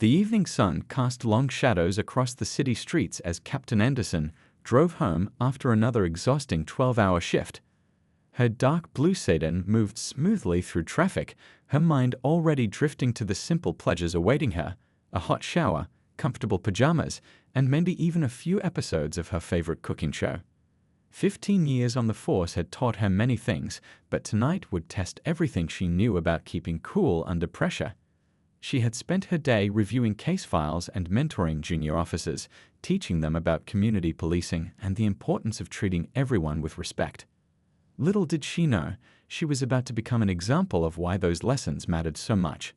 The evening sun cast long shadows across the city streets as Captain Anderson drove home after another exhausting 12-hour shift. Her dark blue sedan moved smoothly through traffic, her mind already drifting to the simple pleasures awaiting her: a hot shower, comfortable pajamas, and maybe even a few episodes of her favorite cooking show. 15 years on the force had taught her many things, but tonight would test everything she knew about keeping cool under pressure. She had spent her day reviewing case files and mentoring junior officers, teaching them about community policing and the importance of treating everyone with respect. Little did she know, she was about to become an example of why those lessons mattered so much.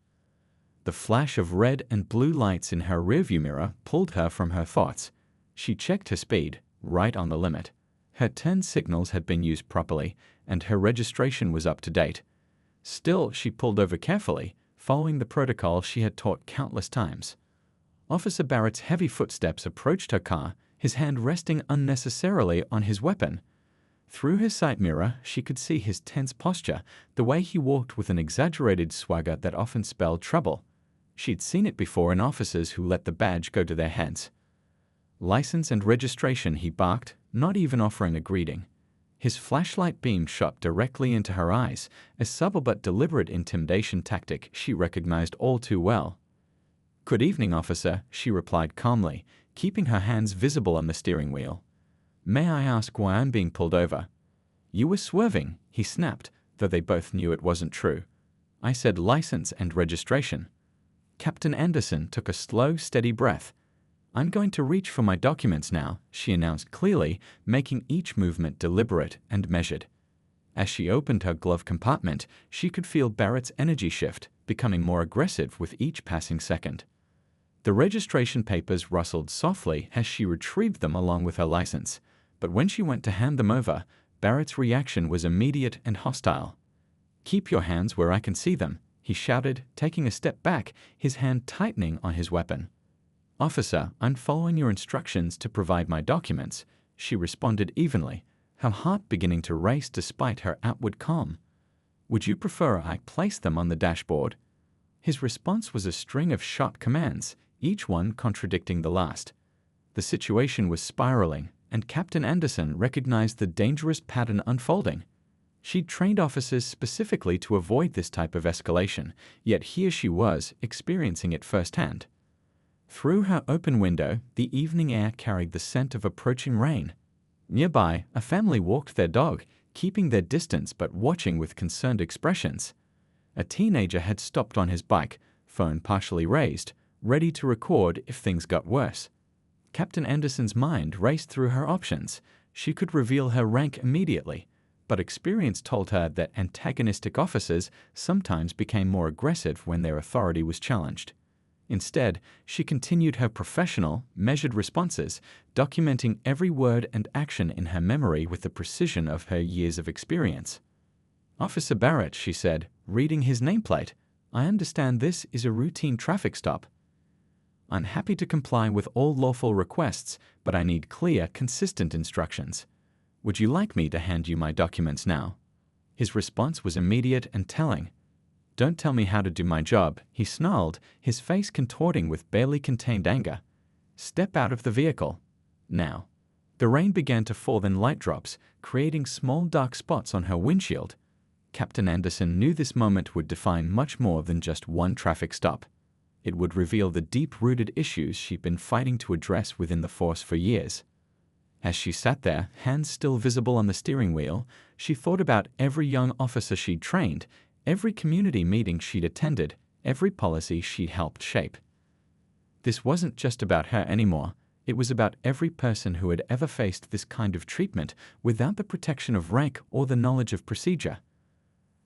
The flash of red and blue lights in her rearview mirror pulled her from her thoughts. She checked her speed, right on the limit. Her turn signals had been used properly, and her registration was up to date. Still, she pulled over carefully, following the protocol she had taught countless times. Officer Barrett's heavy footsteps approached her car, his hand resting unnecessarily on his weapon. Through her side mirror, she could see his tense posture, the way he walked with an exaggerated swagger that often spelled trouble. She'd seen it before in officers who let the badge go to their heads. "License and registration," he barked, not even offering a greeting. His flashlight beam shot directly into her eyes, a subtle but deliberate intimidation tactic she recognized all too well. "Good evening, officer," she replied calmly, keeping her hands visible on the steering wheel. "May I ask why I'm being pulled over?" "You were swerving," he snapped, though they both knew it wasn't true. "I said license and registration." Captain Anderson took a slow, steady breath. "I'm going to reach for my documents now," she announced clearly, making each movement deliberate and measured. As she opened her glove compartment, she could feel Barrett's energy shift, becoming more aggressive with each passing second. The registration papers rustled softly as she retrieved them along with her license, but when she went to hand them over, Barrett's reaction was immediate and hostile. "Keep your hands where I can see them," he shouted, taking a step back, his hand tightening on his weapon. "Officer, I'm following your instructions to provide my documents," she responded evenly, her heart beginning to race despite her outward calm. "Would you prefer I place them on the dashboard?" His response was a string of short commands, each one contradicting the last. The situation was spiraling, and Captain Anderson recognized the dangerous pattern unfolding. She'd trained officers specifically to avoid this type of escalation, yet here she was, experiencing it firsthand. Through her open window, the evening air carried the scent of approaching rain. Nearby, a family walked their dog, keeping their distance but watching with concerned expressions. A teenager had stopped on his bike, phone partially raised, ready to record if things got worse. Captain Anderson's mind raced through her options. She could reveal her rank immediately, but experience told her that antagonistic officers sometimes became more aggressive when their authority was challenged. Instead, she continued her professional, measured responses, documenting every word and action in her memory with the precision of her years of experience. "Officer Barrett," she said, reading his nameplate, "I understand this is a routine traffic stop. I'm happy to comply with all lawful requests, but I need clear, consistent instructions. Would you like me to hand you my documents now?" His response was immediate and telling. "Don't tell me how to do my job," he snarled, his face contorting with barely contained anger. "Step out of the vehicle. Now." The rain began to fall in light drops, creating small dark spots on her windshield. Captain Anderson knew this moment would define much more than just one traffic stop. It would reveal the deep-rooted issues she'd been fighting to address within the force for years. As she sat there, hands still visible on the steering wheel, she thought about every young officer she'd trained, every community meeting she'd attended, every policy she'd helped shape. This wasn't just about her anymore. It was about every person who had ever faced this kind of treatment without the protection of rank or the knowledge of procedure.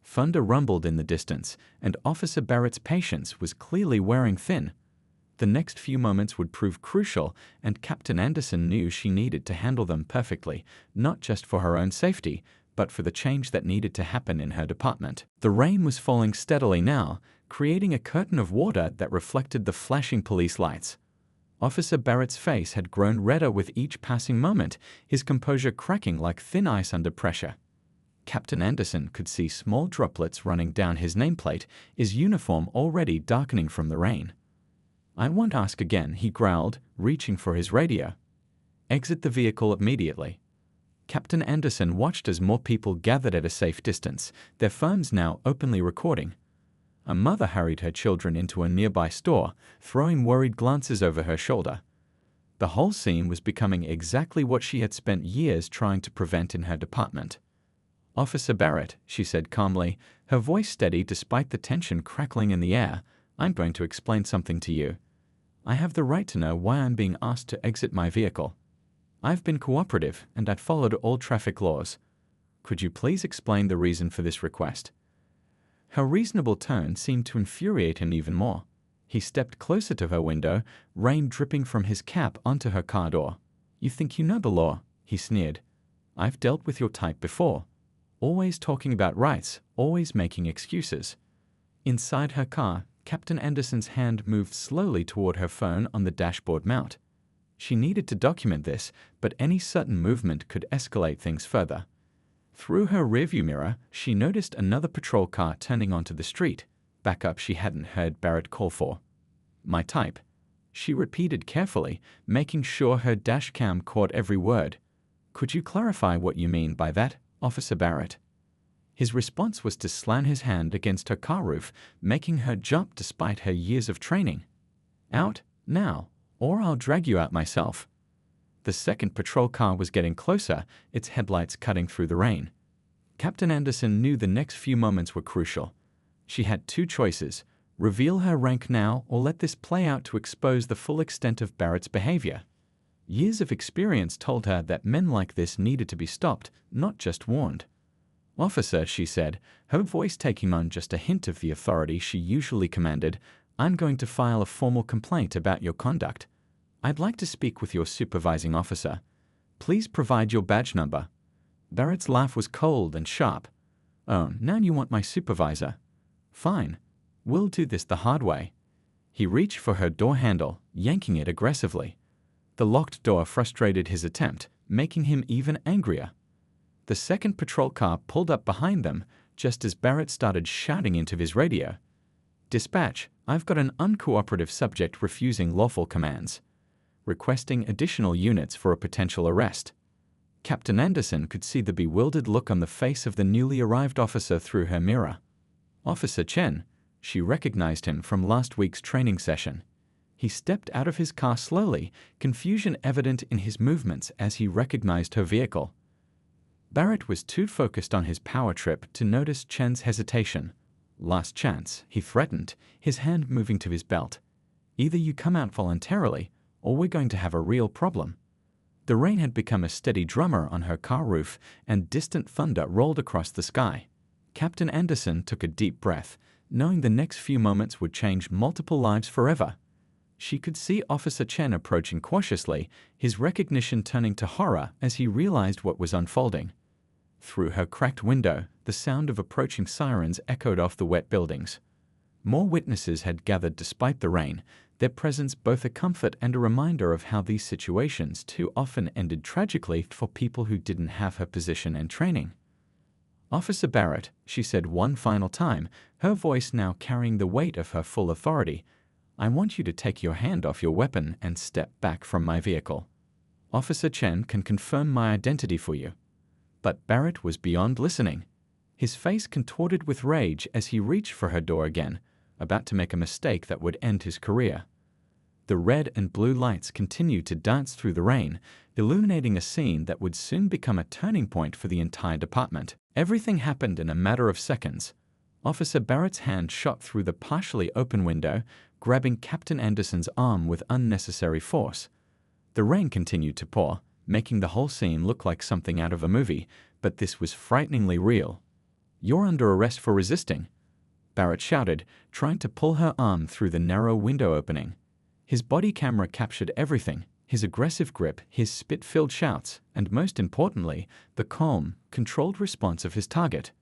Thunder rumbled in the distance, and Officer Barrett's patience was clearly wearing thin. The next few moments would prove crucial, and Captain Anderson knew she needed to handle them perfectly, not just for her own safety, but for the change that needed to happen in her department. The rain was falling steadily now, creating a curtain of water that reflected the flashing police lights. Officer Barrett's face had grown redder with each passing moment, his composure cracking like thin ice under pressure. Captain Anderson could see small droplets running down his nameplate, his uniform already darkening from the rain. "I won't ask again," he growled, reaching for his radio. "Exit the vehicle immediately." Captain Anderson watched as more people gathered at a safe distance, their phones now openly recording. A mother hurried her children into a nearby store, throwing worried glances over her shoulder. The whole scene was becoming exactly what she had spent years trying to prevent in her department. "Officer Barrett," she said calmly, her voice steady despite the tension crackling in the air, "I'm going to explain something to you. I have the right to know why I'm being asked to exit my vehicle. I've been cooperative and I'd followed all traffic laws. Could you please explain the reason for this request?" Her reasonable tone seemed to infuriate him even more. He stepped closer to her window, rain dripping from his cap onto her car door. "You think you know the law," he sneered. "I've dealt with your type before. Always talking about rights, always making excuses." Inside her car, Captain Anderson's hand moved slowly toward her phone on the dashboard mount. She needed to document this, but any sudden movement could escalate things further. Through her rearview mirror, she noticed another patrol car turning onto the street. Backup she hadn't heard Barrett call for. "My type," she repeated carefully, making sure her dashcam caught every word. "Could you clarify what you mean by that, Officer Barrett?" His response was to slam his hand against her car roof, making her jump despite her years of training. "Out, now, or I'll drag you out myself." The second patrol car was getting closer, its headlights cutting through the rain. Captain Anderson knew the next few moments were crucial. She had two choices: reveal her rank now or let this play out to expose the full extent of Barrett's behavior. Years of experience told her that men like this needed to be stopped, not just warned. "Officer," she said, her voice taking on just a hint of the authority she usually commanded, "I'm going to file a formal complaint about your conduct. I'd like to speak with your supervising officer. Please provide your badge number." Barrett's laugh was cold and sharp. "Oh, now you want my supervisor? Fine. We'll do this the hard way." He reached for her door handle, yanking it aggressively. The locked door frustrated his attempt, making him even angrier. The second patrol car pulled up behind them, just as Barrett started shouting into his radio. "Dispatch, I've got an uncooperative subject refusing lawful commands. Requesting additional units for a potential arrest." Captain Anderson could see the bewildered look on the face of the newly arrived officer through her mirror. "Officer Chen," she recognized him from last week's training session. He stepped out of his car slowly, confusion evident in his movements as he recognized her vehicle. Barrett was too focused on his power trip to notice Chen's hesitation. "Last chance," he threatened, his hand moving to his belt. "Either you come out voluntarily, or we're going to have a real problem." The rain had become a steady drummer on her car roof, and distant thunder rolled across the sky. Captain Anderson took a deep breath, knowing the next few moments would change multiple lives forever. She could see Officer Chen approaching cautiously, his recognition turning to horror as he realized what was unfolding. Through her cracked window, the sound of approaching sirens echoed off the wet buildings. More witnesses had gathered despite the rain, their presence both a comfort and a reminder of how these situations too often ended tragically for people who didn't have her position and training. "Officer Barrett," she said one final time, her voice now carrying the weight of her full authority, "I want you to take your hand off your weapon and step back from my vehicle. Officer Chen can confirm my identity for you." But Barrett was beyond listening. His face contorted with rage as he reached for her door again, about to make a mistake that would end his career. The red and blue lights continued to dance through the rain, illuminating a scene that would soon become a turning point for the entire department. Everything happened in a matter of seconds. Officer Barrett's hand shot through the partially open window, grabbing Captain Anderson's arm with unnecessary force. The rain continued to pour, making the whole scene look like something out of a movie, but this was frighteningly real. "You're under arrest for resisting," Barrett shouted, trying to pull her arm through the narrow window opening. His body camera captured everything: his aggressive grip, his spit-filled shouts, and most importantly, the calm, controlled response of his target.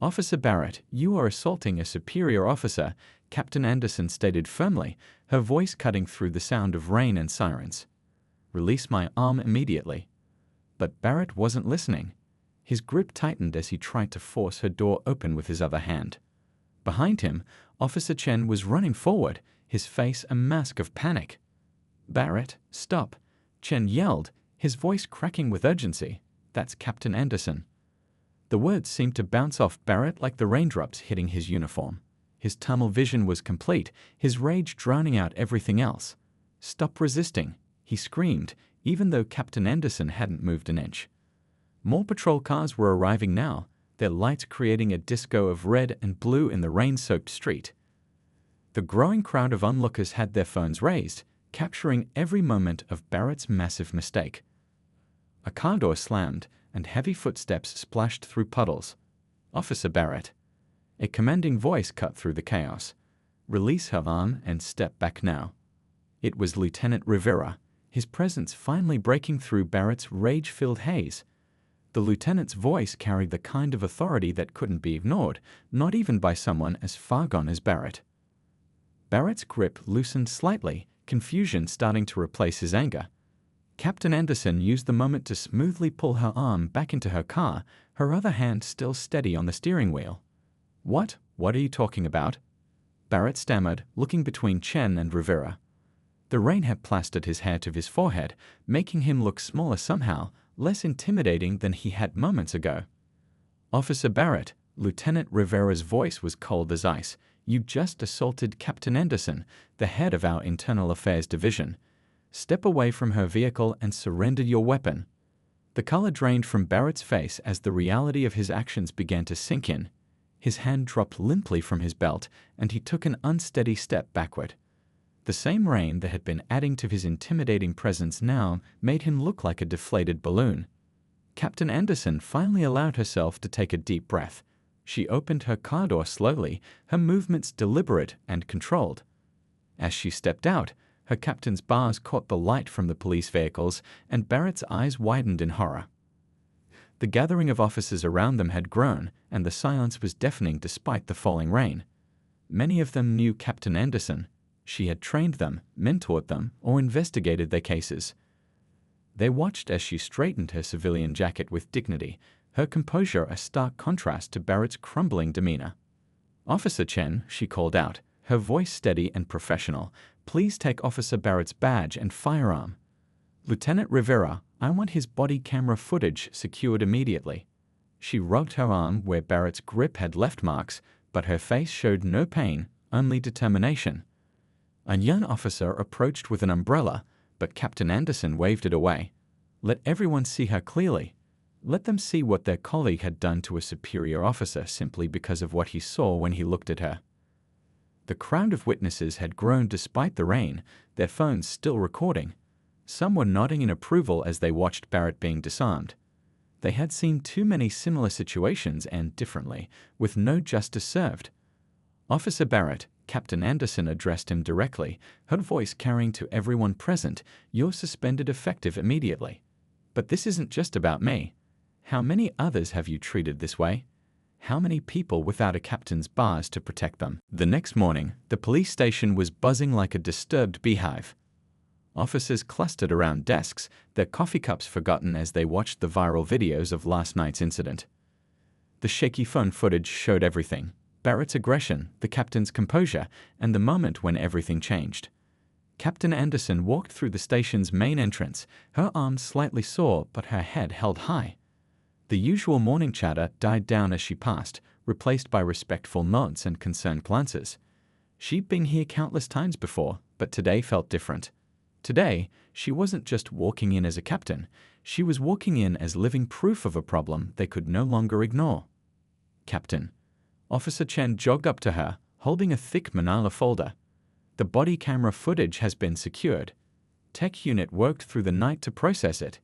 "Officer Barrett, you are assaulting a superior officer," Captain Anderson stated firmly, her voice cutting through the sound of rain and sirens. "Release my arm immediately." But Barrett wasn't listening. His grip tightened as he tried to force her door open with his other hand. Behind him, Officer Chen was running forward, his face a mask of panic. "Barrett, stop!" Chen yelled, his voice cracking with urgency. "That's Captain Anderson." The words seemed to bounce off Barrett like the raindrops hitting his uniform. His tunnel vision was complete, his rage drowning out everything else. "Stop resisting," he screamed, even though Captain Anderson hadn't moved an inch. More patrol cars were arriving now, their lights creating a disco of red and blue in the rain-soaked street. The growing crowd of onlookers had their phones raised, capturing every moment of Barrett's massive mistake. A car door slammed, and heavy footsteps splashed through puddles. "Officer Barrett." A commanding voice cut through the chaos. "Release her arm and step back now." It was Lieutenant Rivera, his presence finally breaking through Barrett's rage-filled haze. The lieutenant's voice carried the kind of authority that couldn't be ignored, not even by someone as far gone as Barrett. Barrett's grip loosened slightly, confusion starting to replace his anger. Captain Anderson used the moment to smoothly pull her arm back into her car, her other hand still steady on the steering wheel. What are you talking about?" Barrett stammered, looking between Chen and Rivera. The rain had plastered his hair to his forehead, making him look smaller somehow, less intimidating than he had moments ago. "Officer Barrett," Lieutenant Rivera's voice was cold as ice. "You just assaulted Captain Anderson, the head of our Internal Affairs Division. Step away from her vehicle and surrender your weapon." The color drained from Barrett's face as the reality of his actions began to sink in. His hand dropped limply from his belt, and he took an unsteady step backward. The same rain that had been adding to his intimidating presence now made him look like a deflated balloon. Captain Anderson finally allowed herself to take a deep breath. She opened her car door slowly, her movements deliberate and controlled. As she stepped out, her captain's bars caught the light from the police vehicles, and Barrett's eyes widened in horror. The gathering of officers around them had grown, and the silence was deafening despite the falling rain. Many of them knew Captain Anderson. She had trained them, mentored them, or investigated their cases. They watched as she straightened her civilian jacket with dignity, her composure a stark contrast to Barrett's crumbling demeanor. "Officer Chen," she called out, her voice steady and professional, "please take Officer Barrett's badge and firearm. Lieutenant Rivera, I want his body camera footage secured immediately." She rubbed her arm where Barrett's grip had left marks, but her face showed no pain, only determination. A young officer approached with an umbrella, but Captain Anderson waved it away. "Let everyone see her clearly. Let them see what their colleague had done to a superior officer simply because of what he saw when he looked at her." The crowd of witnesses had grown despite the rain, their phones still recording. Some were nodding in approval as they watched Barrett being disarmed. They had seen too many similar situations and differently, with no justice served. "Officer Barrett," Captain Anderson addressed him directly, her voice carrying to everyone present, "you're suspended effective immediately. But this isn't just about me. How many others have you treated this way? How many people without a captain's bars to protect them?" The next morning, the police station was buzzing like a disturbed beehive. Officers clustered around desks, their coffee cups forgotten as they watched the viral videos of last night's incident. The shaky phone footage showed everything: Barrett's aggression, the captain's composure, and the moment when everything changed. Captain Anderson walked through the station's main entrance, her arms slightly sore but her head held high. The usual morning chatter died down as she passed, replaced by respectful nods and concerned glances. She'd been here countless times before, but today felt different. Today, she wasn't just walking in as a captain, she was walking in as living proof of a problem they could no longer ignore. "Captain." Officer Chen jogged up to her, holding a thick manila folder. "The body camera footage has been secured. Tech unit worked through the night to process it."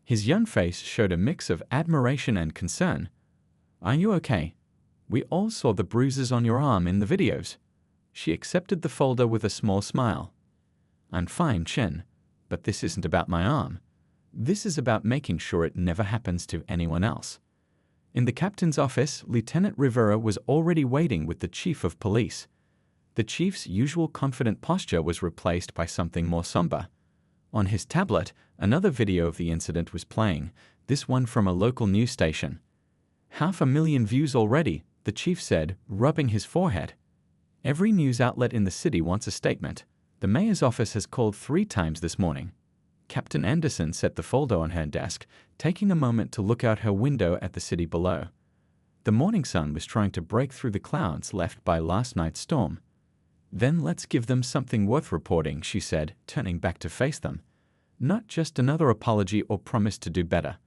His young face showed a mix of admiration and concern. "Are you okay? We all saw the bruises on your arm in the videos." She accepted the folder with a small smile. "I'm fine, Chen, but this isn't about my arm. This is about making sure it never happens to anyone else." In the captain's office, Lieutenant Rivera was already waiting with the chief of police. The chief's usual confident posture was replaced by something more somber. On his tablet, another video of the incident was playing, this one from a local news station. 500,000 views already, the chief said, rubbing his forehead. Every news outlet in the city wants a statement. The mayor's office has called 3 times this morning. Captain Anderson set the folder on her desk, taking a moment to look out her window at the city below. The morning sun was trying to break through the clouds left by last night's storm. Then let's give them something worth reporting, she said, turning back to face them. Not just another apology or promise to do better.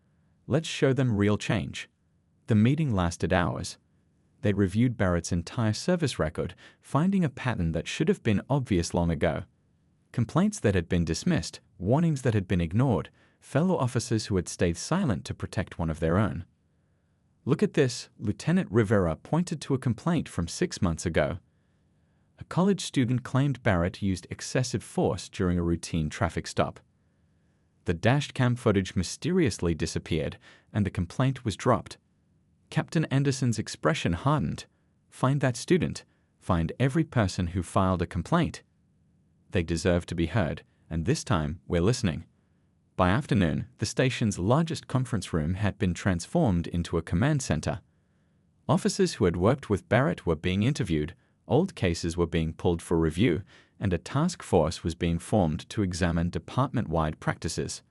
Let's show them real change. The meeting lasted hours. They reviewed Barrett's entire service record, finding a pattern that should have been obvious long ago. Complaints that had been dismissed, warnings that had been ignored, fellow officers who had stayed silent to protect one of their own. Look at this, Lieutenant Rivera pointed to a complaint from 6 months ago. A college student claimed Barrett used excessive force during a routine traffic stop. The dashcam footage mysteriously disappeared, and the complaint was dropped. Captain Anderson's expression hardened. Find that student. Find every person who filed a complaint. They deserve to be heard, and this time we're listening. By afternoon, the station's largest conference room had been transformed into a command center. Officers who had worked with Barrett were being interviewed, old cases were being pulled for review, and a task force was being formed to examine department-wide practices.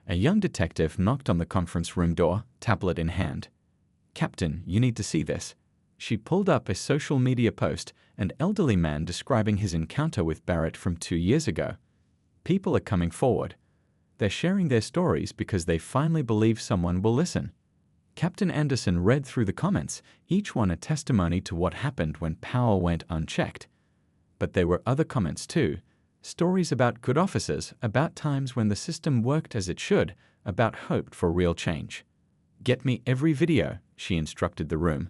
A young detective knocked on the conference room door, tablet in hand. Captain, you need to see this. She pulled up a social media post, an elderly man describing his encounter with Barrett from 2 years ago. People are coming forward. They're sharing their stories because they finally believe someone will listen. Captain Anderson read through the comments, each one a testimony to what happened when power went unchecked. But there were other comments too. Stories about good officers, about times when the system worked as it should, about hope for real change. Get me every video, she instructed the room.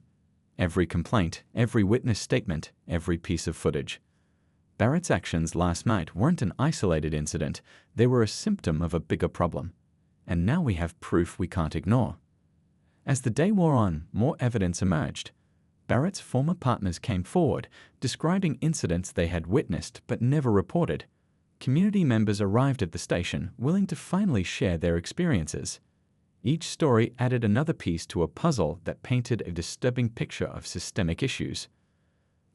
Every complaint, every witness statement, every piece of footage. Barrett's actions last night weren't an isolated incident, they were a symptom of a bigger problem. And now we have proof we can't ignore. As the day wore on, more evidence emerged. Barrett's former partners came forward, describing incidents they had witnessed but never reported. Community members arrived at the station, willing to finally share their experiences. Each story added another piece to a puzzle that painted a disturbing picture of systemic issues.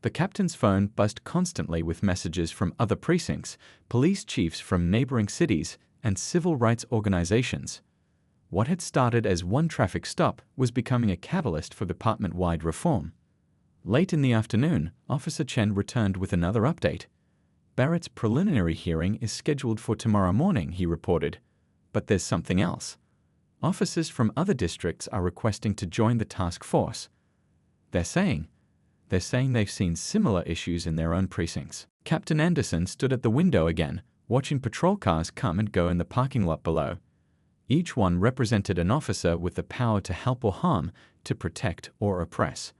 The captain's phone buzzed constantly with messages from other precincts, police chiefs from neighboring cities, and civil rights organizations. What had started as one traffic stop was becoming a catalyst for department-wide reform. Late in the afternoon, Officer Chen returned with another update. Barrett's preliminary hearing is scheduled for tomorrow morning, he reported. But there's something else. Officers from other districts are requesting to join the task force. They're saying they've seen similar issues in their own precincts. Captain Anderson stood at the window again, watching patrol cars come and go in the parking lot below. Each one represented an officer with the power to help or harm, to protect or oppress.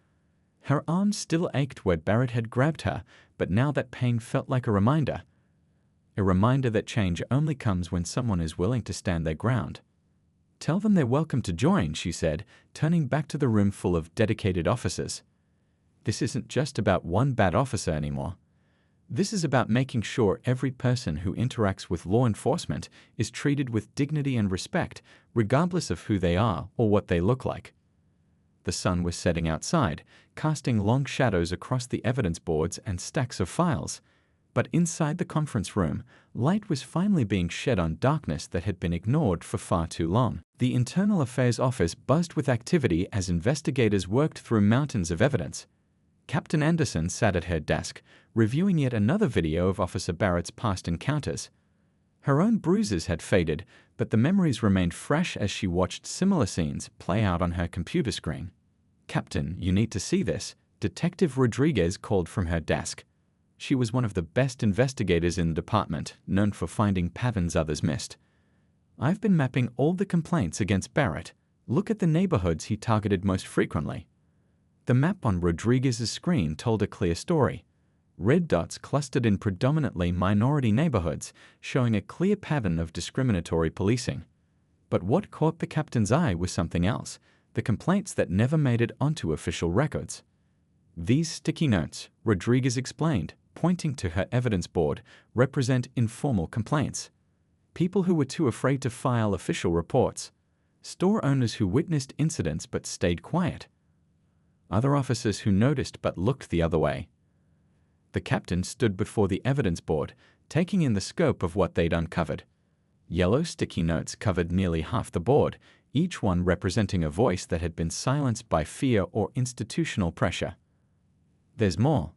Her arm still ached where Barrett had grabbed her, but now that pain felt like a reminder. A reminder that change only comes when someone is willing to stand their ground. Tell them they're welcome to join, she said, turning back to the room full of dedicated officers. This isn't just about one bad officer anymore. This is about making sure every person who interacts with law enforcement is treated with dignity and respect, regardless of who they are or what they look like. The sun was setting outside, casting long shadows across the evidence boards and stacks of files. But inside the conference room, light was finally being shed on darkness that had been ignored for far too long. The Internal Affairs Office buzzed with activity as investigators worked through mountains of evidence. Captain Anderson sat at her desk, reviewing yet another video of Officer Barrett's past encounters. Her own bruises had faded, but the memories remained fresh as she watched similar scenes play out on her computer screen. "Captain, you need to see this," Detective Rodriguez called from her desk. She was one of the best investigators in the department, known for finding patterns others missed. "I've been mapping all the complaints against Barrett. Look at the neighborhoods he targeted most frequently." The map on Rodriguez's screen told a clear story. Red dots clustered in predominantly minority neighborhoods, showing a clear pattern of discriminatory policing. But what caught the captain's eye was something else, the complaints that never made it onto official records. "These sticky notes," Rodriguez explained, pointing to her evidence board, represent informal complaints. People who were too afraid to file official reports. Store owners who witnessed incidents but stayed quiet. Other officers who noticed but looked the other way. The captain stood before the evidence board, taking in the scope of what they'd uncovered. Yellow sticky notes covered nearly half the board, each one representing a voice that had been silenced by fear or institutional pressure. "There's more,"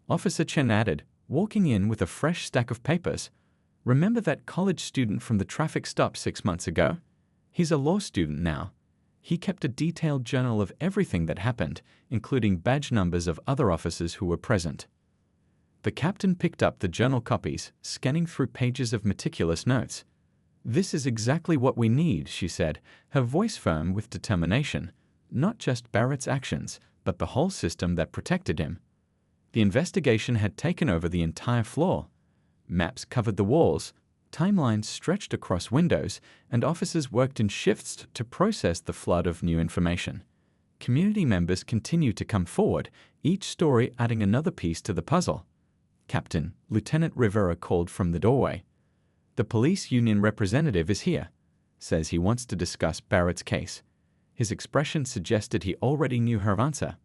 Officer Chen added, walking in with a fresh stack of papers. "Remember that college student from the traffic stop 6 months ago? He's a law student now. He kept a detailed journal of everything that happened, including badge numbers of other officers who were present." The captain picked up the journal copies, scanning through pages of meticulous notes. "This is exactly what we need," she said, her voice firm with determination. "Not just Barrett's actions, but the whole system that protected him." The investigation had taken over the entire floor. Maps covered the walls, timelines stretched across windows, and officers worked in shifts to process the flood of new information. Community members continued to come forward, each story adding another piece to the puzzle. "Captain," Lieutenant Rivera called from the doorway. "The police union representative is here. Says he wants to discuss Barrett's case." His expression suggested he already knew her answer.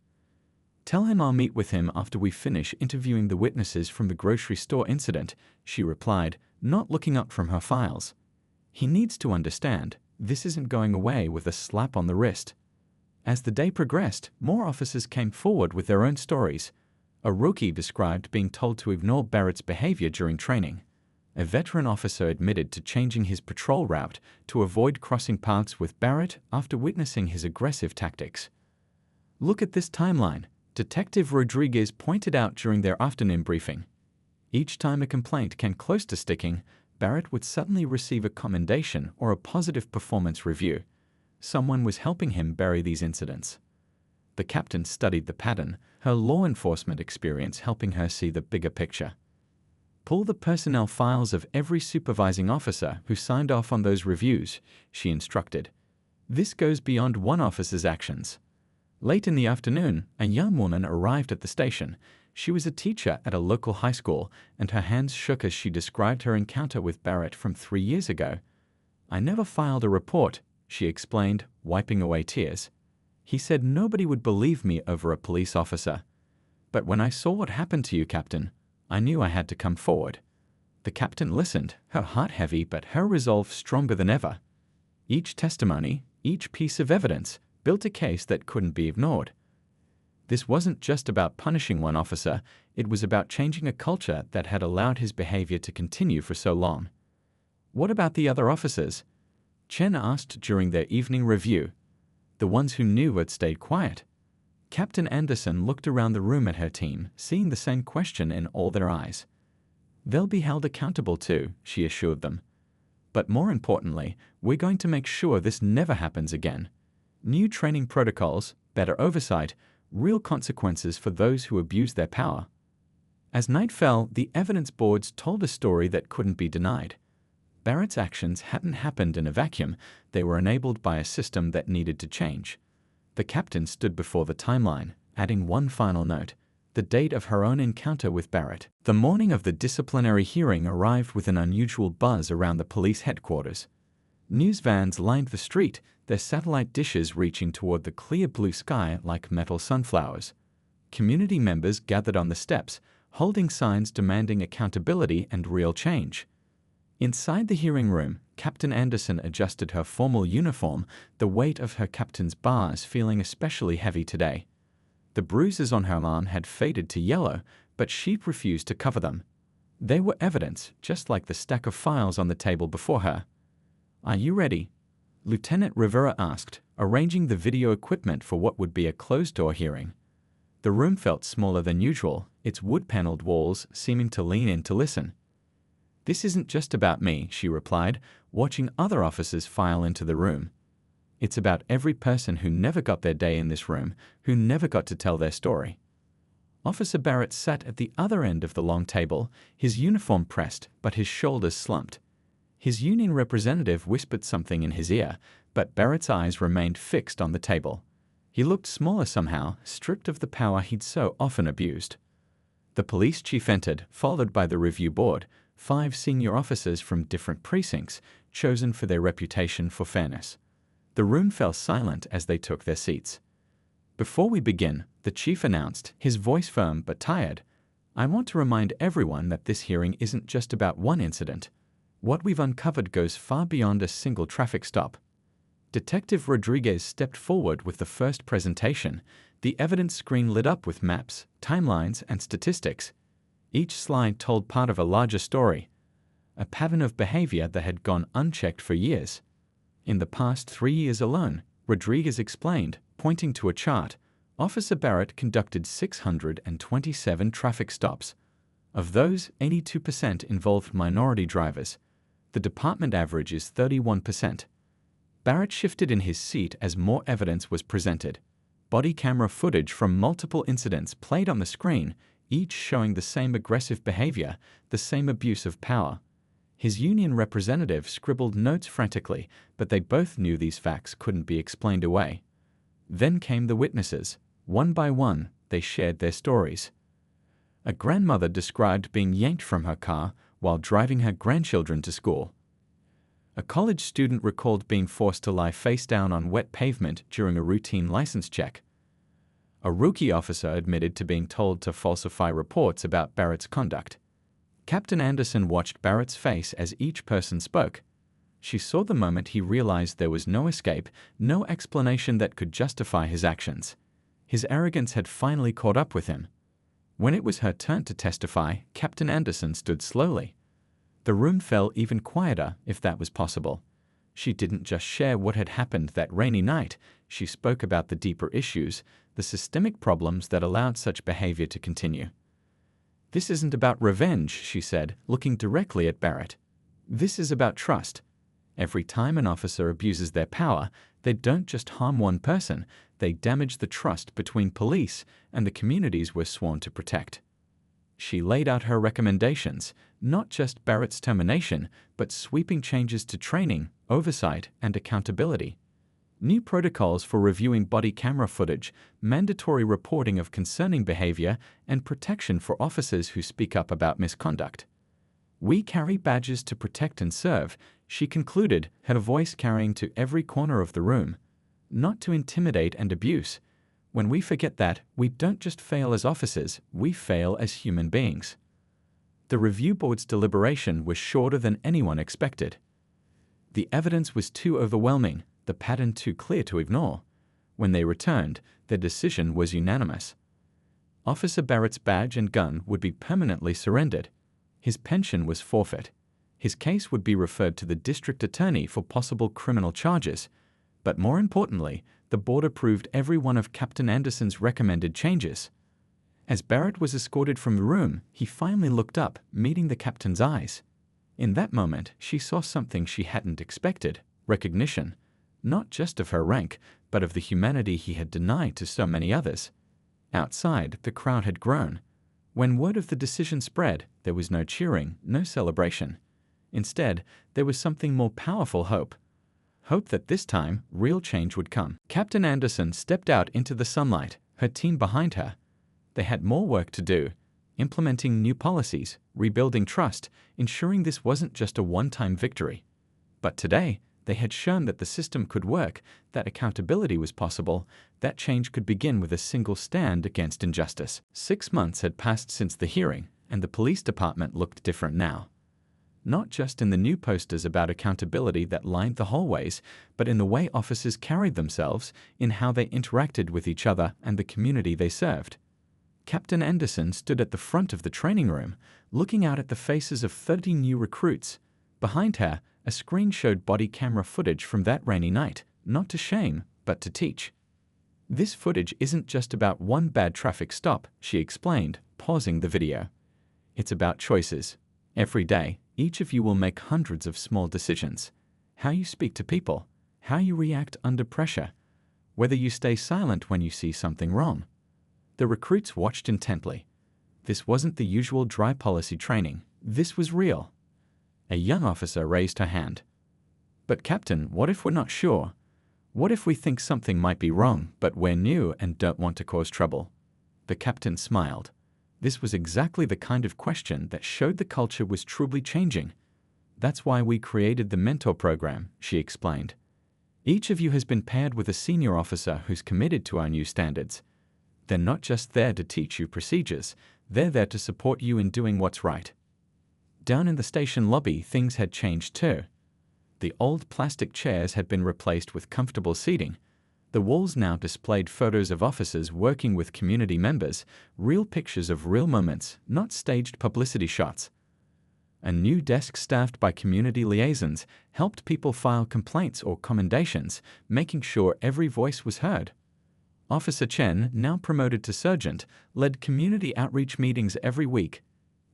"Tell him I'll meet with him after we finish interviewing the witnesses from the grocery store incident," she replied, not looking up from her files. "He needs to understand, this isn't going away with a slap on the wrist." As the day progressed, more officers came forward with their own stories. A rookie described being told to ignore Barrett's behavior during training. A veteran officer admitted to changing his patrol route to avoid crossing paths with Barrett after witnessing his aggressive tactics. "Look at this timeline," Detective Rodriguez pointed out during their afternoon briefing. Each time a complaint came close to sticking, Barrett would suddenly receive a commendation or a positive performance review. Someone was helping him bury these incidents. The captain studied the pattern, her law enforcement experience helping her see the bigger picture. "Pull the personnel files of every supervising officer who signed off on those reviews," she instructed. "This goes beyond one officer's actions." Late in the afternoon, a young woman arrived at the station. She was a teacher at a local high school, and her hands shook as she described her encounter with Barrett from 3 years ago. "I never filed a report," she explained, wiping away tears. "He said nobody would believe me over a police officer. But when I saw what happened to you, Captain, I knew I had to come forward." The captain listened, her heart heavy but her resolve stronger than ever. Each testimony, each piece of evidence, built a case that couldn't be ignored. This wasn't just about punishing one officer, it was about changing a culture that had allowed his behavior to continue for so long. "What about the other officers?" Chen asked during their evening review. "The ones who knew but stayed quiet." Captain Anderson looked around the room at her team, seeing the same question in all their eyes. "They'll be held accountable too," she assured them. "But more importantly, we're going to make sure this never happens again. New training protocols, better oversight, real consequences for those who abuse their power." As night fell, the evidence boards told a story that couldn't be denied. Barrett's actions hadn't happened in a vacuum, they were enabled by a system that needed to change. The captain stood before the timeline, adding one final note, the date of her own encounter with Barrett. The morning of the disciplinary hearing arrived with an unusual buzz around the police headquarters. News vans lined the street, their satellite dishes reaching toward the clear blue sky like metal sunflowers. Community members gathered on the steps, holding signs demanding accountability and real change. Inside the hearing room, Captain Anderson adjusted her formal uniform, the weight of her captain's bars feeling especially heavy today. The bruises on her arm had faded to yellow, but she refused to cover them. They were evidence, just like the stack of files on the table before her. "Are you ready?" Lieutenant Rivera asked, arranging the video equipment for what would be a closed-door hearing. The room felt smaller than usual, its wood-paneled walls seeming to lean in to listen. "This isn't just about me," she replied, watching other officers file into the room. "It's about every person who never got their day in this room, who never got to tell their story." Officer Barrett sat at the other end of the long table, his uniform pressed, but his shoulders slumped. His union representative whispered something in his ear, but Barrett's eyes remained fixed on the table. He looked smaller somehow, stripped of the power he'd so often abused. The police chief entered, followed by the review board, 5 senior officers from different precincts, chosen for their reputation for fairness. The room fell silent as they took their seats. "Before we begin," the chief announced, his voice firm but tired, I want to remind everyone that this hearing isn't just about one incident. What we've uncovered goes far beyond a single traffic stop. Detective Rodriguez stepped forward with the first presentation, the evidence screen lit up with maps, timelines, and statistics. Each slide told part of a larger story, a pattern of behavior that had gone unchecked for years. In the past 3 years alone, Rodriguez explained, pointing to a chart, Officer Barrett conducted 627 traffic stops. Of those, 82% involved minority drivers. The department average is 31%. Barrett shifted in his seat as more evidence was presented. Body camera footage from multiple incidents played on the screen, each showing the same aggressive behavior, the same abuse of power. His union representative scribbled notes frantically, but they both knew these facts couldn't be explained away. Then came the witnesses. One by one, they shared their stories. A grandmother described being yanked from her car while driving her grandchildren to school. A college student recalled being forced to lie face down on wet pavement during a routine license check. A rookie officer admitted to being told to falsify reports about Barrett's conduct. Captain Anderson watched Barrett's face as each person spoke. She saw the moment he realized there was no escape, no explanation that could justify his actions. His arrogance had finally caught up with him. When it was her turn to testify, Captain Anderson stood slowly. The room fell even quieter, if that was possible. She didn't just share what had happened that rainy night, she spoke about the deeper issues, the systemic problems that allowed such behavior to continue. This isn't about revenge, she said, looking directly at Barrett. This is about trust. Every time an officer abuses their power, they don't just harm one person, they damage the trust between police and the communities we're sworn to protect. She laid out her recommendations, not just Barrett's termination, but sweeping changes to training, oversight, and accountability. New protocols for reviewing body camera footage, mandatory reporting of concerning behavior, and protection for officers who speak up about misconduct. We carry badges to protect and serve, she concluded, her voice carrying to every corner of the room. Not to intimidate and abuse. When we forget that, we don't just fail as officers, we fail as human beings. The review board's deliberation was shorter than anyone expected. The evidence was too overwhelming, the pattern too clear to ignore. When they returned, their decision was unanimous. Officer Barrett's badge and gun would be permanently surrendered. His pension was forfeit. His case would be referred to the district attorney for possible criminal charges. But more importantly, the board approved every one of Captain Anderson's recommended changes. As Barrett was escorted from the room, he finally looked up, meeting the captain's eyes. In that moment, she saw something she hadn't expected: recognition, not just of her rank, but of the humanity he had denied to so many others. Outside, the crowd had grown. When word of the decision spread, there was no cheering, no celebration. Instead, there was something more powerful: hope. Hope that this time, real change would come. Captain Anderson stepped out into the sunlight, her team behind her. They had more work to do, implementing new policies, rebuilding trust, ensuring this wasn't just a one-time victory. But today, they had shown that the system could work, that accountability was possible, that change could begin with a single stand against injustice. 6 months had passed since the hearing, and the police department looked different now. Not just in the new posters about accountability that lined the hallways, but in the way officers carried themselves, in how they interacted with each other and the community they served. Captain Anderson stood at the front of the training room, looking out at the faces of 30 new recruits. Behind her, a screen showed body camera footage from that rainy night, not to shame, but to teach. This footage isn't just about one bad traffic stop, she explained, pausing the video. It's about choices. Every day, each of you will make hundreds of small decisions. How you speak to people, how you react under pressure, whether you stay silent when you see something wrong. The recruits watched intently. This wasn't the usual dry policy training. This was real. A young officer raised her hand. But Captain, what if we're not sure? What if we think something might be wrong, but we're new and don't want to cause trouble? The captain smiled. This was exactly the kind of question that showed the culture was truly changing. That's why we created the mentor program, she explained. Each of you has been paired with a senior officer who's committed to our new standards. They're not just there to teach you procedures, They're there to support you in doing what's right. Down in the station lobby, things had changed too. The old plastic chairs had been replaced with comfortable seating. The walls now displayed photos of officers working with community members, real pictures of real moments, not staged publicity shots. A new desk staffed by community liaisons helped people file complaints or commendations, making sure every voice was heard. Officer Chen, now promoted to sergeant, led community outreach meetings every week.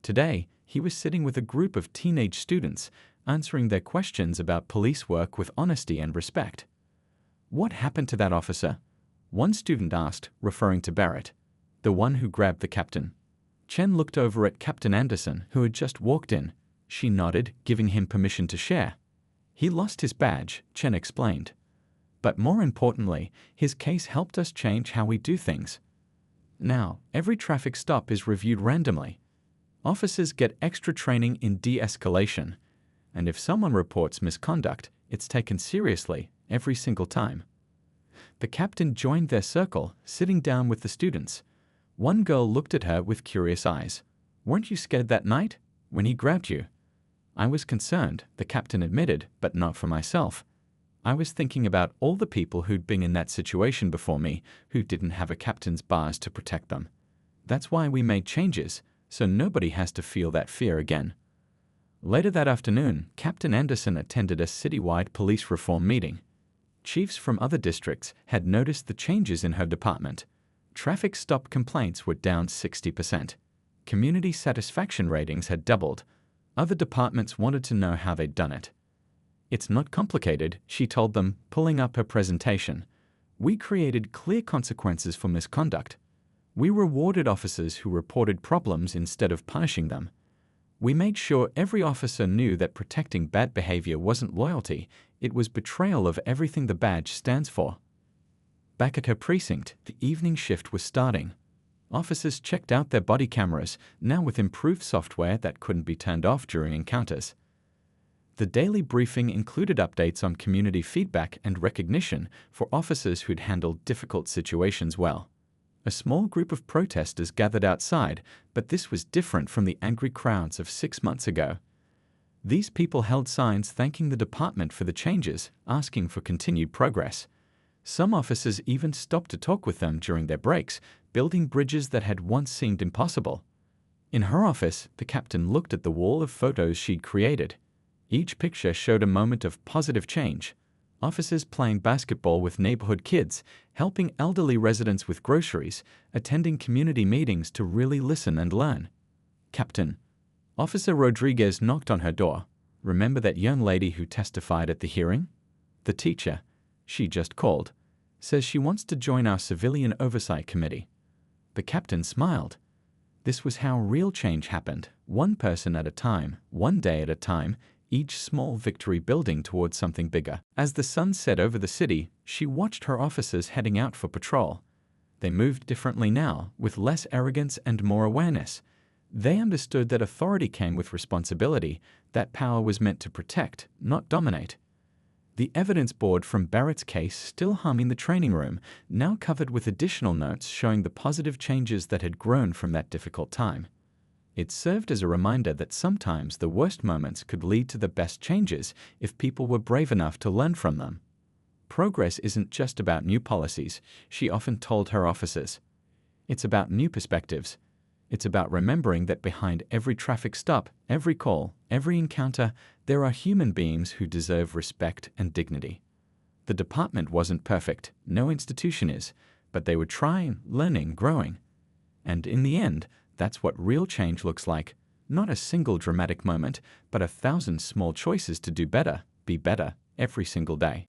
Today, he was sitting with a group of teenage students, answering their questions about police work with honesty and respect. "What happened to that officer?" one student asked, referring to Barrett, the one who grabbed the captain. Chen looked over at Captain Anderson, who had just walked in. She nodded, giving him permission to share. "He lost his badge," Chen explained. "But more importantly, his case helped us change how we do things. Now, every traffic stop is reviewed randomly. Officers get extra training in de-escalation, and if someone reports misconduct, it's taken seriously every single time." The captain joined their circle, sitting down with the students. One girl looked at her with curious eyes. "Weren't you scared that night, when he grabbed you?" "I was concerned," the captain admitted, "but not for myself. I was thinking about all the people who'd been in that situation before me, who didn't have a captain's bars to protect them. That's why we made changes, so nobody has to feel that fear again." Later that afternoon, Captain Anderson attended a citywide police reform meeting. Chiefs from other districts had noticed the changes in her department. Traffic stop complaints were down 60%. Community satisfaction ratings had doubled. Other departments wanted to know how they'd done it. "It's not complicated," she told them, pulling up her presentation. "We created clear consequences for misconduct. We rewarded officers who reported problems instead of punishing them. We made sure every officer knew that protecting bad behavior wasn't loyalty, it was betrayal of everything the badge stands for." Back at her precinct, the evening shift was starting. Officers checked out their body cameras, now with improved software that couldn't be turned off during encounters. The daily briefing included updates on community feedback and recognition for officers who'd handled difficult situations well. A small group of protesters gathered outside, but this was different from the angry crowds of 6 months ago. These people held signs thanking the department for the changes, asking for continued progress. Some officers even stopped to talk with them during their breaks, building bridges that had once seemed impossible. In her office, the captain looked at the wall of photos she'd created. Each picture showed a moment of positive change. Officers playing basketball with neighborhood kids, helping elderly residents with groceries, attending community meetings to really listen and learn. "Captain." Officer Rodriguez knocked on her door. "Remember that young lady who testified at the hearing? The teacher, she just called, says she wants to join our civilian oversight committee." The captain smiled. This was how real change happened, one person at a time, one day at a time, each small victory building towards something bigger. As the sun set over the city, she watched her officers heading out for patrol. They moved differently now, with less arrogance and more awareness. They understood that authority came with responsibility, that power was meant to protect, not dominate. The evidence board from Barrett's case still hung in the training room, now covered with additional notes showing the positive changes that had grown from that difficult time. It served as a reminder that sometimes the worst moments could lead to the best changes if people were brave enough to learn from them. Progress isn't just about new policies, she often told her officers. It's about new perspectives. It's about remembering that behind every traffic stop, every call, every encounter, there are human beings who deserve respect and dignity. The department wasn't perfect, no institution is, but they were trying, learning, growing. And in the end, that's what real change looks like. Not a single dramatic moment, but 1,000 small choices to do better, be better, every single day.